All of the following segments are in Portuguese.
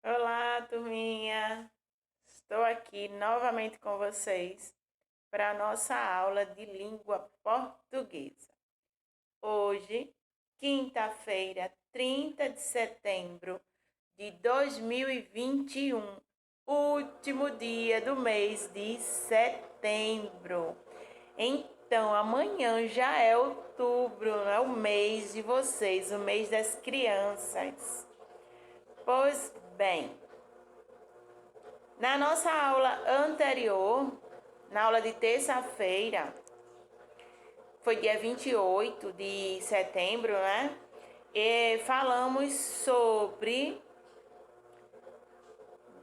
Olá, turminha! Estou aqui novamente com vocês para a nossa aula de língua portuguesa. Hoje, quinta-feira, 30 de setembro de 2021, último dia do mês de setembro. Então, amanhã já é outubro, é o mês de vocês, o mês das crianças. Pois bem, na nossa aula anterior, na aula de terça-feira, foi dia 28 de setembro, né? E falamos sobre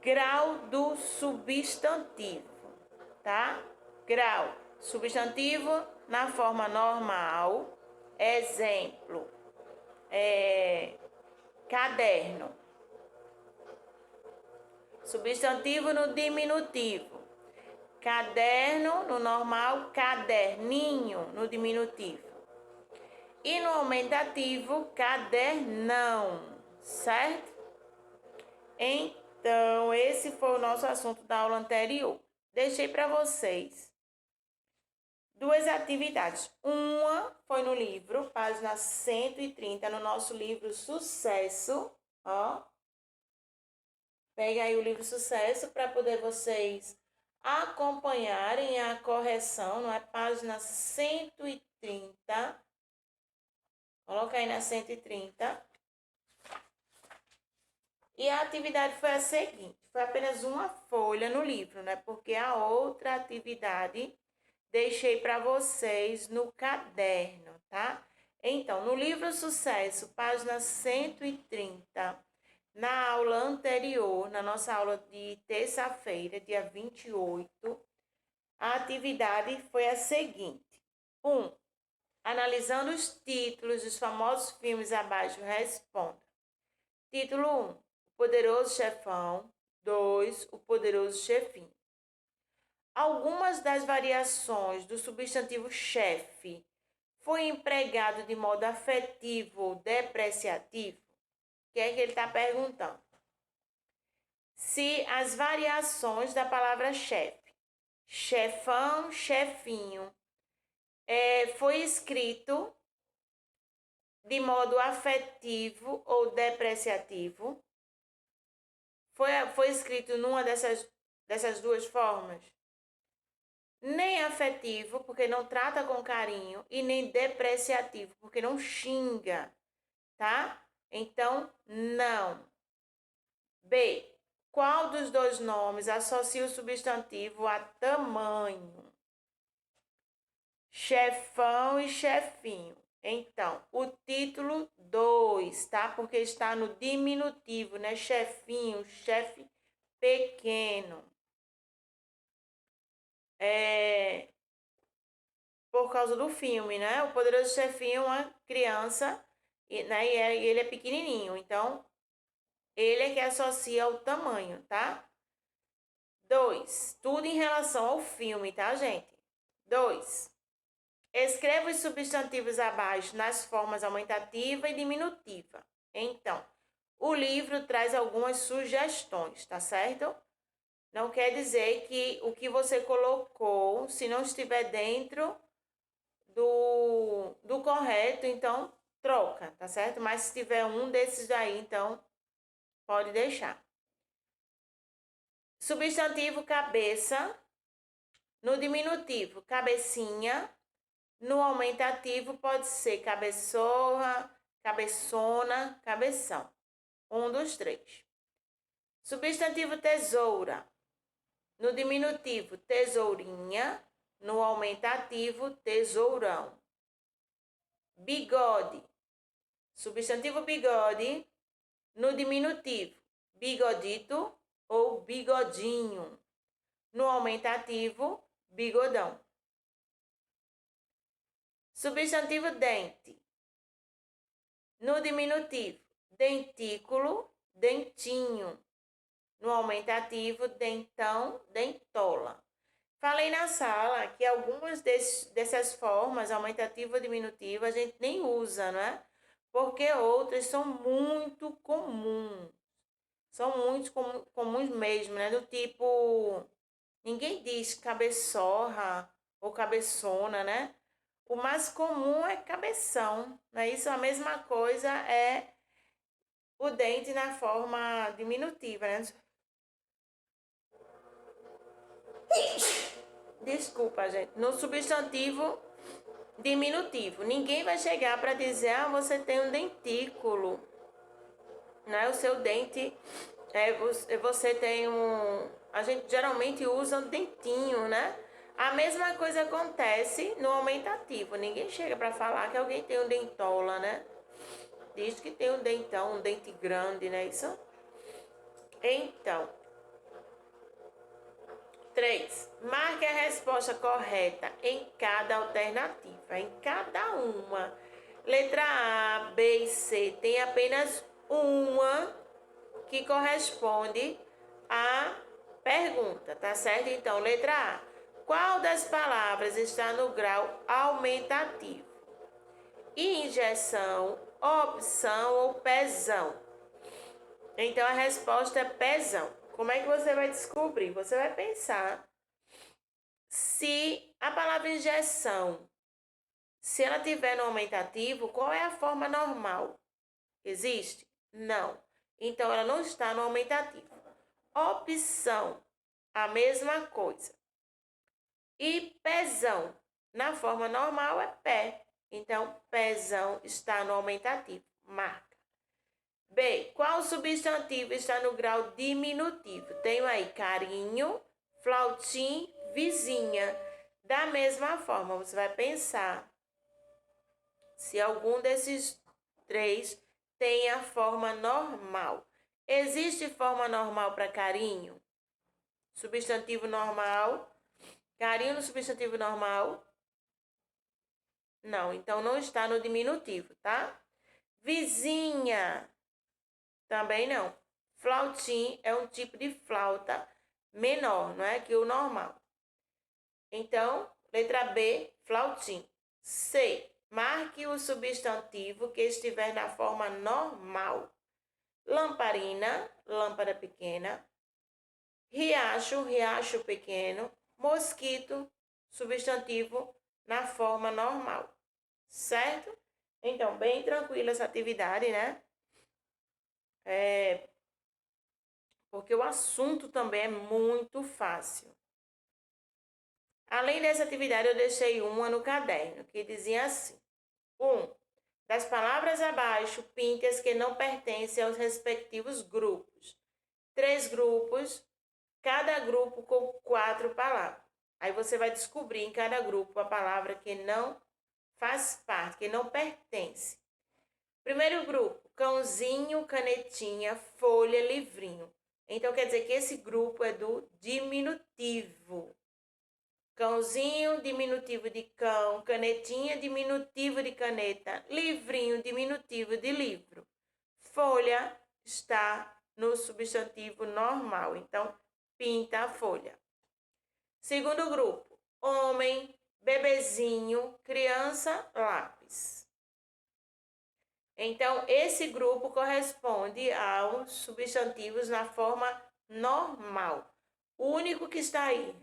grau do substantivo, tá? Grau, substantivo na forma normal, exemplo, caderno. Substantivo no diminutivo. Caderno no normal, caderninho no diminutivo. E no aumentativo, cadernão, certo? Então, esse foi o nosso assunto da aula anterior. Deixei para vocês duas atividades. Uma foi no livro, página 130, no nosso livro Sucesso, ó. Pega aí o livro Sucesso para poder vocês acompanharem a correção, não é? Página 130. Coloca aí na 130. E a atividade foi a seguinte: foi apenas uma folha no livro, né? Porque a outra atividade deixei para vocês no caderno, tá? Então, no livro Sucesso, página 130, na aula anterior, na nossa aula de terça-feira, dia 28, a atividade foi a seguinte: 1. Analisando os títulos dos famosos filmes abaixo, responda. Título 1, O Poderoso Chefão. 2, O Poderoso Chefinho. Algumas das variações do substantivo chefe foi empregado de modo afetivo ou depreciativo? O que é que ele está perguntando? Se as variações da palavra chefe, chefão, chefinho, foi escrito de modo afetivo ou depreciativo, foi escrito numa dessas duas formas? Nem afetivo, porque não trata com carinho, e nem depreciativo, porque não xinga, tá? Então, não. B. Qual dos dois nomes associa o substantivo a tamanho? Chefão e chefinho. Então, o título 2, tá? Porque está no diminutivo, né? Chefinho, chefe pequeno. Por causa do filme, né? O Poderoso Chefinho é uma criança, né? E ele é pequenininho. Então, ele é que associa ao tamanho, tá? 2. Tudo em relação ao filme, tá, gente? 2. Escreva os substantivos abaixo nas formas aumentativa e diminutiva. Então, o livro traz algumas sugestões, tá certo? Não quer dizer que o que você colocou, se não estiver dentro do correto, então troca, tá certo? Mas se tiver um desses daí, então pode deixar. Substantivo cabeça, no diminutivo, cabecinha. No aumentativo pode ser cabeçorra, cabeçona, cabeção. Um dos três. Substantivo tesoura. No diminutivo, tesourinha. No aumentativo, tesourão. Bigode. Substantivo bigode. No diminutivo, bigodito ou bigodinho. No aumentativo, bigodão. Substantivo dente. No diminutivo, dentículo, dentinho. No aumentativo, dentão, dentola. Falei na sala que algumas dessas formas, aumentativa ou diminutiva, a gente nem usa, né? Porque outras são muito comuns. são muito comuns mesmo, né? Do tipo, ninguém diz cabeçorra ou cabeçona, né? O mais comum é cabeção, né? Isso a mesma coisa é o dente na forma diminutiva, né? Desculpa, gente. No substantivo diminutivo. Ninguém vai chegar para dizer, ah, você tem um dentículo, né? O seu dente, você tem um... A gente geralmente usa um dentinho, né? A mesma coisa acontece no aumentativo. Ninguém chega para falar que alguém tem um dentola, né? Diz que tem um dentão, um dente grande, né? Isso? Então, 3. Marque a resposta correta em cada alternativa, em cada uma. Letra A, B e C tem apenas uma que corresponde à pergunta, tá certo? Então, letra A. Qual das palavras está no grau aumentativo? Injeção, opção ou pezão? Então, a resposta é pezão. Como é que você vai descobrir? Você vai pensar se a palavra injeção, se ela tiver no aumentativo, qual é a forma normal? Existe? Não. Então, ela não está no aumentativo. Opção, a mesma coisa. E pezão, na forma normal é pé. Então, pezão está no aumentativo. Marca. B. Qual substantivo está no grau diminutivo? Tenho aí carinho, flautim, vizinha. Da mesma forma, você vai pensar se algum desses três tem a forma normal. Existe forma normal para carinho? Substantivo normal. Carinho no substantivo normal? Não, então não está no diminutivo, tá? Vizinha, também não. Flautim é um tipo de flauta menor, não é que o normal. Então, letra B, flautim. C, marque o substantivo que estiver na forma normal. Lamparina, lâmpada pequena. Riacho, riacho pequeno. Mosquito, substantivo na forma normal. Certo? Então, bem tranquila essa atividade, né? Porque o assunto também é muito fácil. Além dessa atividade, eu deixei uma no caderno, que dizia assim: 1. Das palavras abaixo, pinte as que não pertencem aos respectivos grupos. 3 grupos, cada grupo com 4 palavras. Aí você vai descobrir em cada grupo a palavra que não faz parte, que não pertence. Primeiro grupo, cãozinho, canetinha, folha, livrinho. Então, quer dizer que esse grupo é do diminutivo. Cãozinho, diminutivo de cão. Canetinha, diminutivo de caneta. Livrinho, diminutivo de livro. Folha está no substantivo normal. Então, pinta a folha. Segundo grupo, homem, bebezinho, criança, lápis. Então, esse grupo corresponde aos substantivos na forma normal. O único que está aí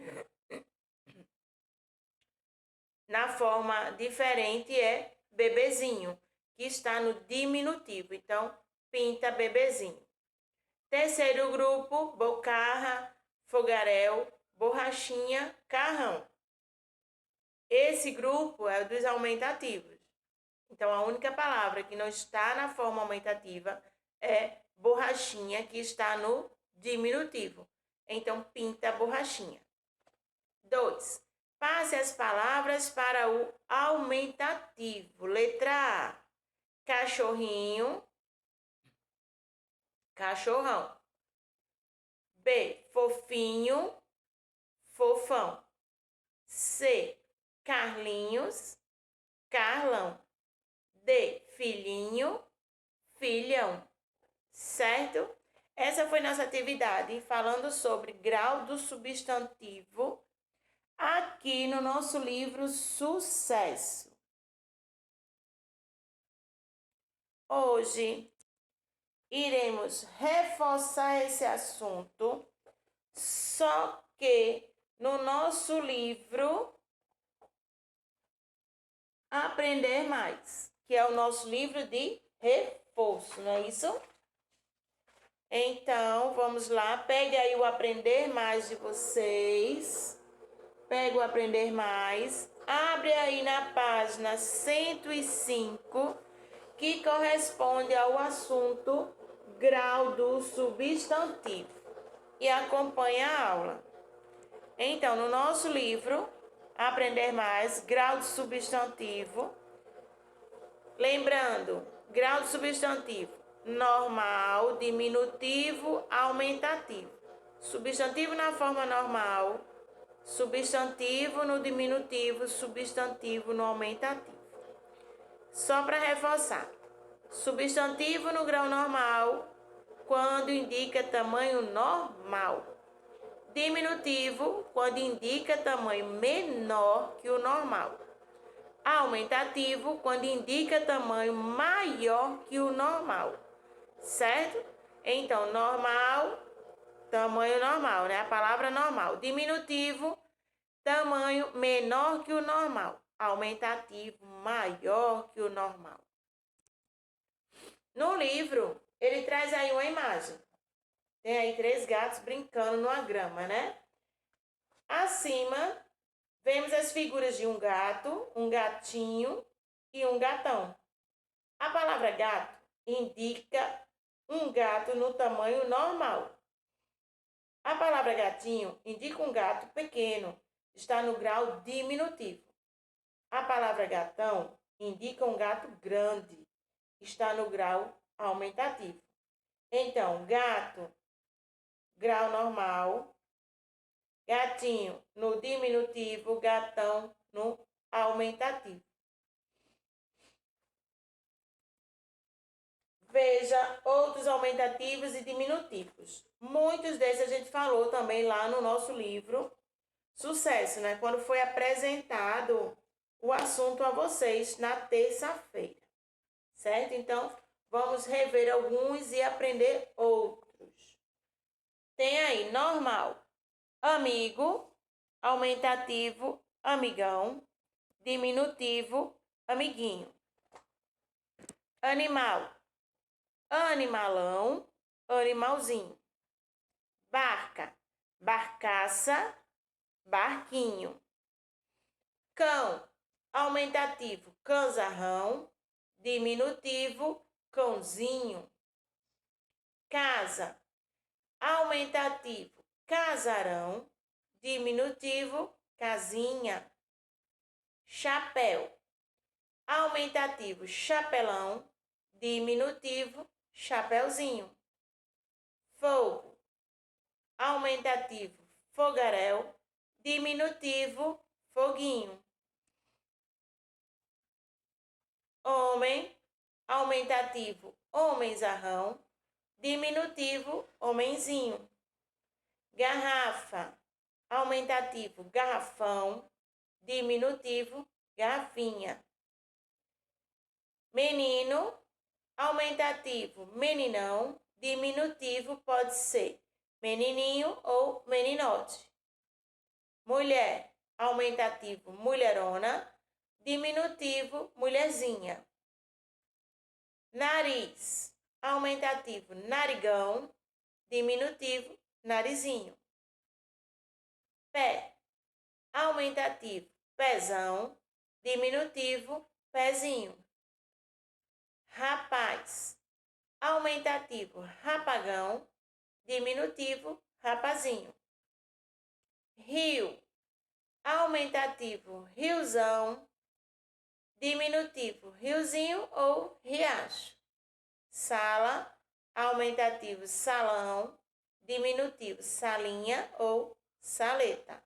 na forma diferente é bebezinho, que está no diminutivo. Então, pinta bebezinho. Terceiro grupo, bocarra, fogaréu, borrachinha, carrão. Esse grupo é o dos aumentativos. Então, a única palavra que não está na forma aumentativa é borrachinha, que está no diminutivo. Então, pinta a borrachinha. 2. Passe as palavras para o aumentativo. Letra A, cachorrinho, cachorrão. B, fofinho, fofão. C, Carlinhos, Carlão. D, filhinho, filhão. Certo? Essa foi nossa atividade falando sobre grau do substantivo aqui no nosso livro Sucesso. Hoje iremos reforçar esse assunto, só que no nosso livro Aprender Mais, que é o nosso livro de reforço, não é isso? Então, vamos lá, pegue aí o Aprender Mais de vocês. Pega o Aprender Mais, abre aí na página 105, que corresponde ao assunto grau do substantivo, e acompanha a aula. Então, no nosso livro, Aprender Mais, grau do substantivo, lembrando, grau do substantivo, normal, diminutivo, aumentativo. Substantivo na forma normal, substantivo no diminutivo, substantivo no aumentativo. Só para reforçar, substantivo no grau normal, quando indica tamanho normal. Diminutivo, quando indica tamanho menor que o normal. Aumentativo, quando indica tamanho maior que o normal. Certo? Então, normal, tamanho normal, né? A palavra normal. Diminutivo, tamanho menor que o normal. Aumentativo, maior que o normal. No livro, ele traz aí uma imagem. Tem aí 3 gatos brincando numa grama, né? Acima, vemos as figuras de um gato, um gatinho e um gatão. A palavra gato indica um gato no tamanho normal. A palavra gatinho indica um gato pequeno, está no grau diminutivo. A palavra gatão indica um gato grande, está no grau aumentativo. Então, gato, grau normal, gatinho no diminutivo, gatão no aumentativo. Veja outros aumentativos e diminutivos. Muitos desses a gente falou também lá no nosso livro Sucesso, né? Quando foi apresentado o assunto a vocês na terça-feira, certo? Então, vamos rever alguns e aprender outros. Tem aí normal, amigo, aumentativo, amigão, diminutivo, amiguinho. Animal, animalão, animalzinho. Barca, barcaça, barquinho. Cão, aumentativo, cãozarrão, diminutivo, cãozinho. Casa, aumentativo, casarão, diminutivo, casinha. Chapéu, aumentativo, chapelão, diminutivo, chapeuzinho. Fogo, aumentativo, fogaréu, diminutivo, foguinho. Homem, aumentativo, homenzarrão, diminutivo, homenzinho. Garrafa, aumentativo, garrafão, diminutivo, garrafinha. Menino, aumentativo, meninão, diminutivo pode ser menininho ou meninote. Mulher, aumentativo, mulherona, diminutivo, mulherzinha. Nariz, aumentativo, narigão, diminutivo, narizinho. Pé, aumentativo, pezão, diminutivo, pezinho. Rapaz, aumentativo, rapagão, diminutivo, rapazinho. Rio, aumentativo, riozão, diminutivo, riozinho ou riacho. Sala, aumentativo, salão, diminutivo, salinha ou saleta.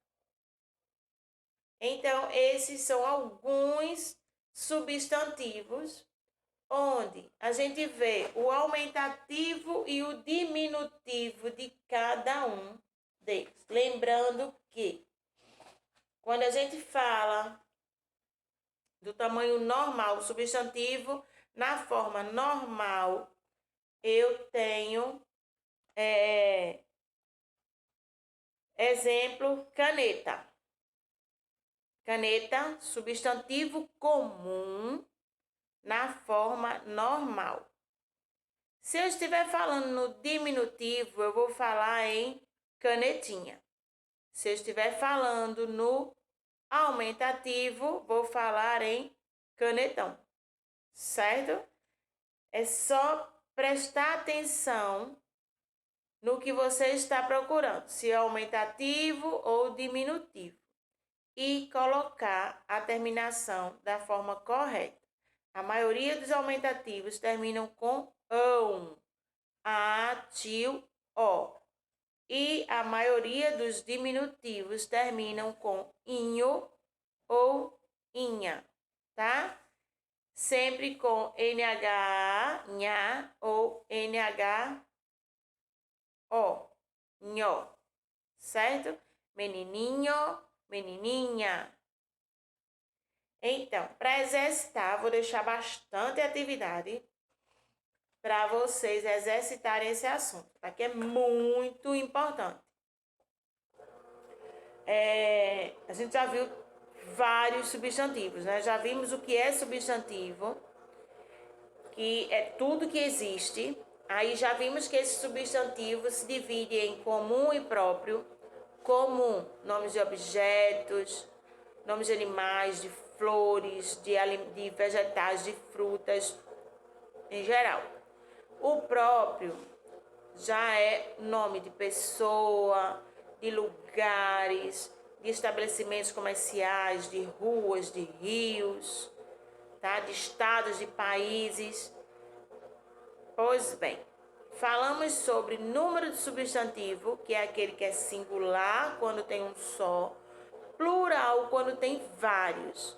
Então, esses são alguns substantivos onde a gente vê o aumentativo e o diminutivo de cada um deles. Lembrando que quando a gente fala do tamanho normal, o substantivo na forma normal, eu tenho exemplo, caneta. Caneta, substantivo comum na forma normal. Se eu estiver falando no diminutivo, eu vou falar em canetinha. Se eu estiver falando no aumentativo, vou falar em canetão. Certo? É só prestar atenção no que você está procurando, se é aumentativo ou diminutivo, e colocar a terminação da forma correta. A maioria dos aumentativos terminam com ão, a, tio, ó. E a maioria dos diminutivos terminam com inho ou inha, tá? Sempre com NH, nha ou NH, ó, nho, certo? Menininho, menininha. Então, para exercitar, vou deixar bastante atividade para vocês exercitarem esse assunto, tá? Que é muito importante. A gente já viu vários substantivos, né? Já vimos o que é substantivo, que é tudo que existe. Aí já vimos que esses substantivos se dividem em comum e próprio. Comum, nomes de objetos, nomes de animais, de flores, de vegetais, de frutas, em geral. O próprio já é nome de pessoa, de lugares, de estabelecimentos comerciais, de ruas, de rios, tá? De estados, de países. Pois bem, falamos sobre número de substantivo, que é aquele que é singular quando tem um só, plural quando tem vários.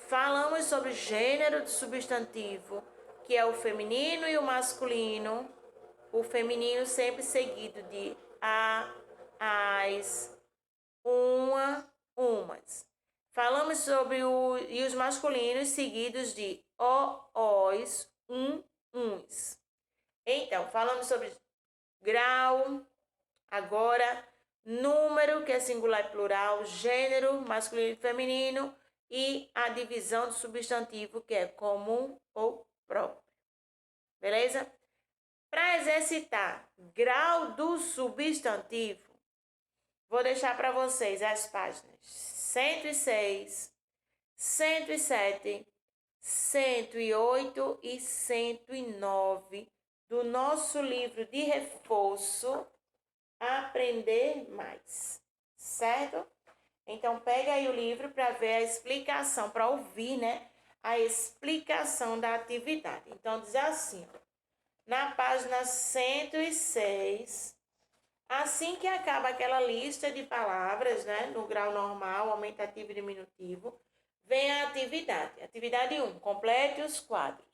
Falamos sobre gênero de substantivo, que é o feminino e o masculino. O feminino sempre seguido de a, as, uma, umas. Falamos sobre os masculinos seguidos de os, uns. Então, falamos sobre grau, agora número, que é singular e plural, gênero, masculino e feminino, e a divisão do substantivo, que é comum ou próprio. Beleza? Para exercitar grau do substantivo, vou deixar para vocês as páginas 106, 107, 108 e 109 do nosso livro de reforço Aprender Mais, certo? Então, pega aí o livro para ver a explicação, para ouvir, né? A explicação da atividade. Então, diz assim, na página 106, assim que acaba aquela lista de palavras, né? No grau normal, aumentativo e diminutivo, vem a atividade. Atividade 1, complete os quadros.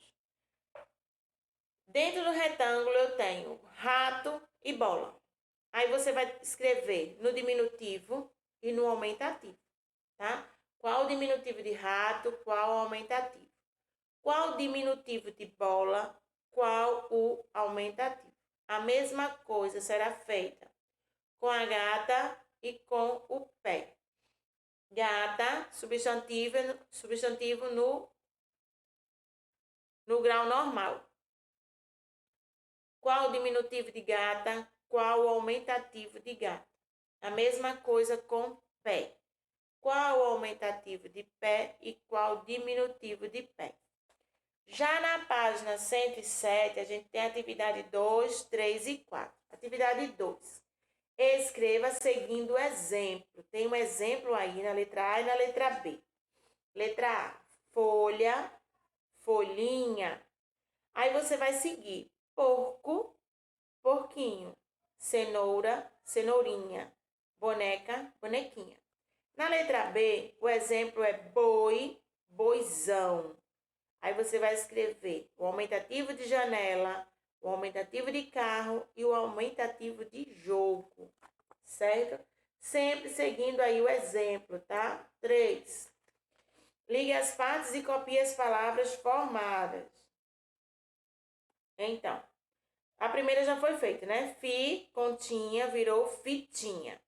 Dentro do retângulo eu tenho rato e bola. Aí você vai escrever no diminutivo e no aumentativo, tá? Qual o diminutivo de rato, qual o aumentativo. Qual o diminutivo de bola, qual o aumentativo. A mesma coisa será feita com a gata e com o pé. Gata, substantivo no grau normal. Qual o diminutivo de gata? Qual o aumentativo de gata? A mesma coisa com pé. Qual o aumentativo de pé e qual o diminutivo de pé? Já na página 107, a gente tem a atividade 2, 3 e 4. Atividade 2. Escreva seguindo o exemplo. Tem um exemplo aí na letra A e na letra B. Letra A, folha, folhinha. Aí você vai seguir porco, porquinho, cenoura, cenourinha, boneca, bonequinha. Na letra B, o exemplo é boi, boizão. Aí você vai escrever o aumentativo de janela, o aumentativo de carro e o aumentativo de jogo, certo? Sempre seguindo aí o exemplo, tá? 3. Ligue as partes e copie as palavras formadas. Então, A primeira já foi feita, né? Fi com tinha virou fitinha.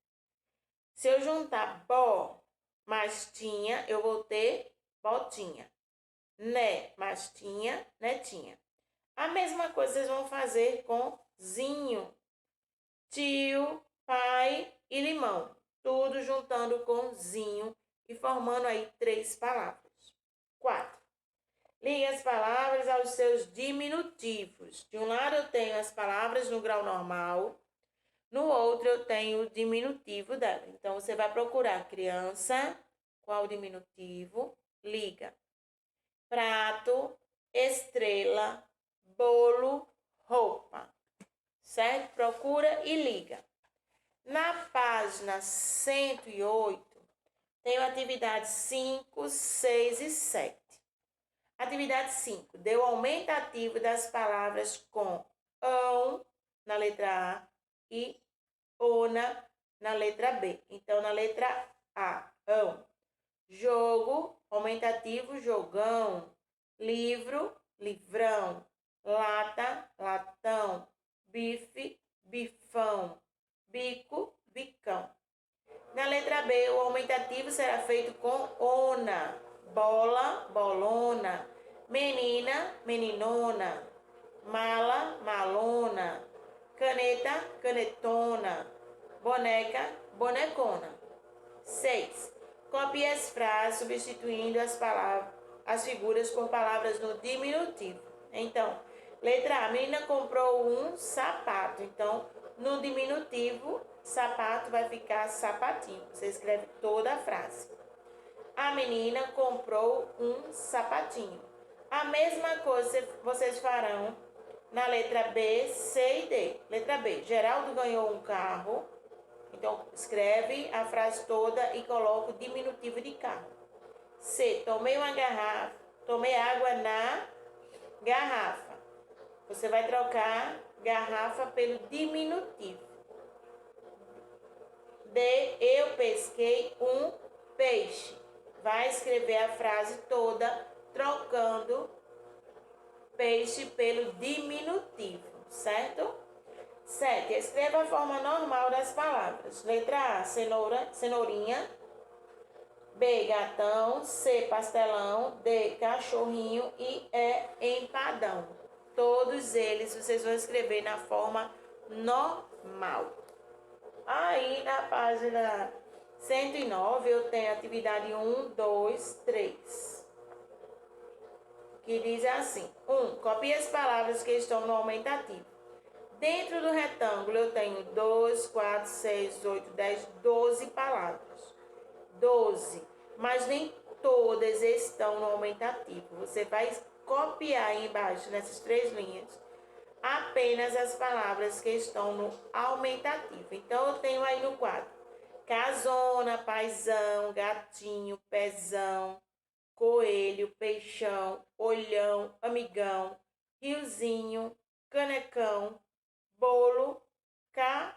Se eu juntar bó mais tinha, eu vou ter botinha. Né mais tinha, netinha. A mesma coisa vocês vão fazer com zinho, tio, pai e limão. Tudo juntando com zinho e formando aí 3 palavras. 4. Ligue as palavras aos seus diminutivos. De um lado eu tenho as palavras no grau normal, no outro eu tenho o diminutivo dela. Então, você vai procurar criança, qual o diminutivo, liga. Prato, estrela, bolo, roupa. Certo? Procura e liga. Na página 108, tem atividade 5, 6 e 7. Atividade 5. Dê o aumentativo das palavras com ão na letra A e ona na letra B. Então, na letra A, ão. Jogo, aumentativo, jogão. Livro, livrão. Lata, latão. Bife, bifão. Bico, bicão. Na letra B, o aumentativo será feito com ona. Bola, bolona. Menina, meninona. Mala, malona. Caneta, canetona. Boneca, bonecona. 6. Copie as frases substituindo as figuras por palavras no diminutivo. Então, letra A, a menina comprou um sapato. Então, no diminutivo, sapato vai ficar sapatinho. Você escreve toda a frase. A menina comprou um sapatinho. A mesma coisa vocês farão na letra B, C e D. Letra B, Geraldo ganhou um carro. Então, escreve a frase toda e coloca o diminutivo de carro. C, tomei água na garrafa. Você vai trocar garrafa pelo diminutivo. D, eu pesquei um peixe. Vai escrever a frase toda trocando peixe pelo diminutivo, certo? 7. Escreva a forma normal das palavras. Letra A, cenoura, cenourinha. B, gatão. C, pastelão. D, cachorrinho. E E, empadão. Todos eles vocês vão escrever na forma normal. Aí na página 109 eu tenho atividade 1, 2, 3. Que diz assim: 1. Copie as palavras que estão no aumentativo. Dentro do retângulo eu tenho 2, 4, 6, 8, 10, 12 palavras. 12. Mas nem todas estão no aumentativo. Você vai copiar aí embaixo, nessas 3 linhas, apenas as palavras que estão no aumentativo. Então, eu tenho aí no quadro: casona, paizão, gatinho, pezão, coelho, peixão, olhão, amigão, riozinho, canecão, bolo, carrão.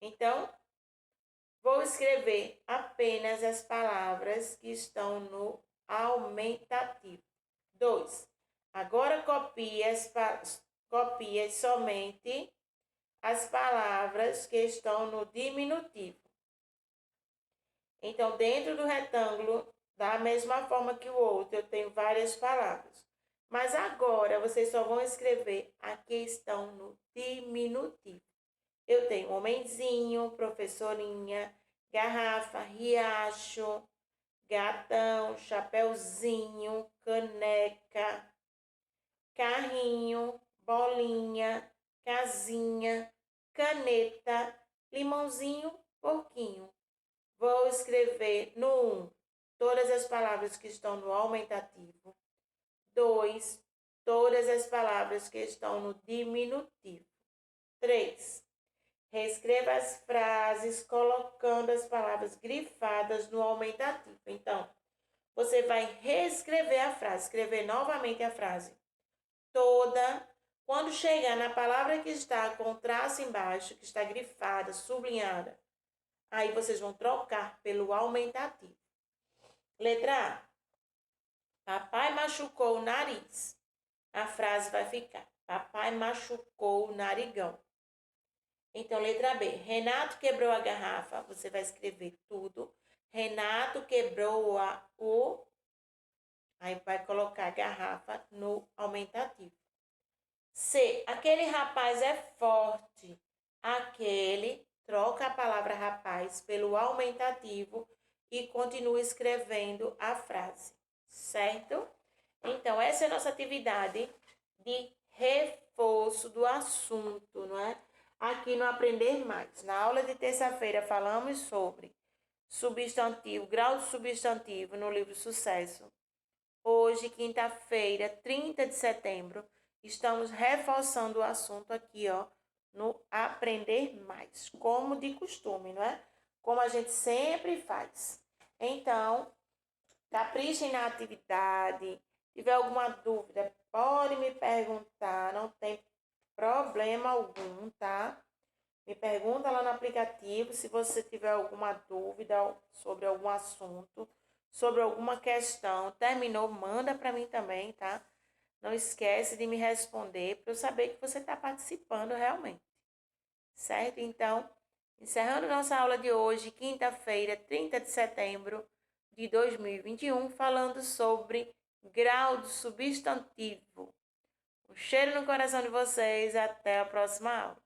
Então, vou escrever apenas as palavras que estão no aumentativo. 2. Agora copie somente as palavras que estão no diminutivo. Então, dentro do retângulo, da mesma forma que o outro, eu tenho várias palavras. Mas agora, vocês só vão escrever a que estão no diminutivo. Eu tenho homenzinho, professorinha, garrafa, riacho, gatão, chapeuzinho, caneca, carrinho, bolinha, casinha, caneta, limãozinho, porquinho. Vou escrever no 1 todas as palavras que estão no aumentativo. 2, todas as palavras que estão no diminutivo. 3. Reescreva as frases colocando as palavras grifadas no aumentativo. Então, você vai reescrever a frase, escrever novamente a frase toda. Quando chegar na palavra que está com traço embaixo, que está grifada, sublinhada, aí vocês vão trocar pelo aumentativo. Letra A. Papai machucou o nariz. A frase vai ficar: Papai machucou o narigão. Então, letra B. Renato quebrou a garrafa. Você vai escrever tudo. Renato quebrou o... Aí vai colocar a garrafa no aumentativo. C. Aquele rapaz é forte. Aquele, troca a palavra rapaz pelo aumentativo e continua escrevendo a frase. Certo? Então, essa é a nossa atividade de reforço do assunto, não é? Aqui no Aprender Mais. Na aula de terça-feira falamos sobre substantivo, grau de substantivo no livro Sucesso. Hoje, quinta-feira, 30 de setembro, estamos reforçando o assunto aqui, ó, no Aprender Mais, como de costume, não é? Como a gente sempre faz. Então, caprichem na atividade. Se tiver alguma dúvida, pode me perguntar, não tem problema algum, tá? Me pergunta lá no aplicativo se você tiver alguma dúvida sobre algum assunto, sobre alguma questão. Terminou, manda para mim também, tá? Não esquece de me responder para eu saber que você está participando realmente. Certo? Então, encerrando nossa aula de hoje, quinta-feira, 30 de setembro de 2021, falando sobre grau de substantivo. Um cheiro no coração de vocês. Até a próxima aula.